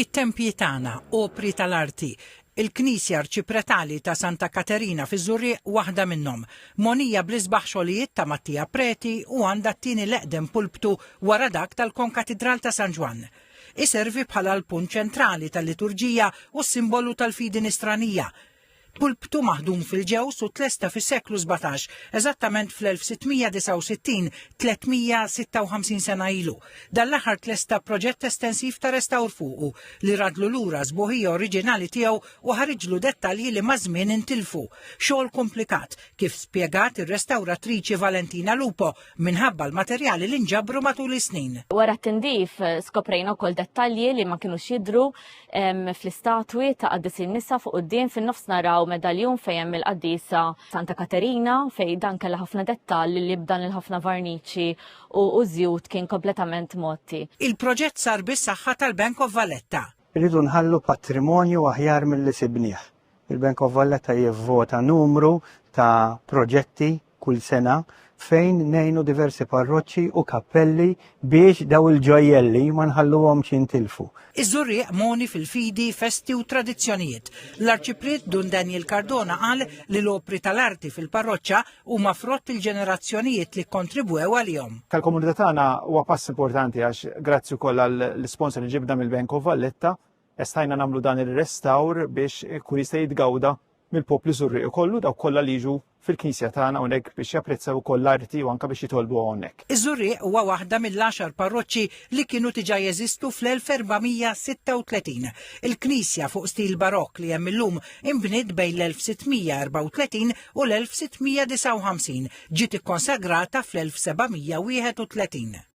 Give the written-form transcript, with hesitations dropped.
It-tempji tagħna, opri tal-arti. Il-Knisja Arċipretali ta' Santa Katerina fi Żurrieq waħda minnhom. Monija bl-isbaħ xogħlijiet ta' Mattija Preti u għandha t-tieni l-eqdem pulptu wara dak tal-Konkatedral ta' San Ġwan. Iservi bħala l-punt ċentrali tal-liturġija u s-simbolu tal-fidi nisranija. Pulptu maħdum fil-ġews u tlesta fis-seklu 17, eżattament fl-1669, 356 sena ilu. Dal-aħħar tlesta proġett estensiv ta' restawr fuqu li radlu lura żbuħija oriġinali tiegħu u ħariġlu dettalji li maż-żmien intilfu. Xogħol komplikat, kif spjegat ir-restawratriċi Valentina Lupo minħabba l-materjali li nġabru matul is-snin. Wara t-tindif skoprejna wkoll dettalji li ma kinux jidhru fl-istatwi ta' qaddisin nisa fuq quddiem fin-nofs naraw medaljon fejn il-qaddisa Santa Katerina fej dan kellha ħafna dettalji li bdan il-ħafna varniċi u żjud kien kompletament motti. Il-proġett sar bis-saħħa tal-Bank of Valletta. Irridu nħallu patrimonju aħjar mill-li sibnieh. Il-Bank of Valletta jivvota numru ta' proġetti kull sena fejn nejnu diversi parroċċi u kappelli biex daw il-ġojelli ma nħalluhomx jintilfu. Iż-Żurrieq moni fil-fidi, festi u tradizzjonijiet. L-Arċipret Dun Daniel Cardona qal li l-opri tal-arti fil-parroċċa huma frott il-ġenerazzjonijiet li kontribwew għalihom. Tal-komunità tagħna huwa pass importanti għax grazzi wkoll għall-sponsor li ġibna mill-Bank of Valletta estajna nagħmlu dan ir-restawr biex kun jista' jitgawda mill-poplu Żurrieq kollu daw kollha li jiġu fil-Knisja tagħna hawnhekk biex japprezzaw ukoll l-arti u anke biex jitolbu hawnhekk. Iż-Żurrieq huwa waħda mill-10 parroċċi li kienu diġà jeżistu fl-1436. Il-Knisja fuq stil barokk li hemm illum inbniet bejn l-1634 u l-1659 ġiet ikkonsagrata fl-1731.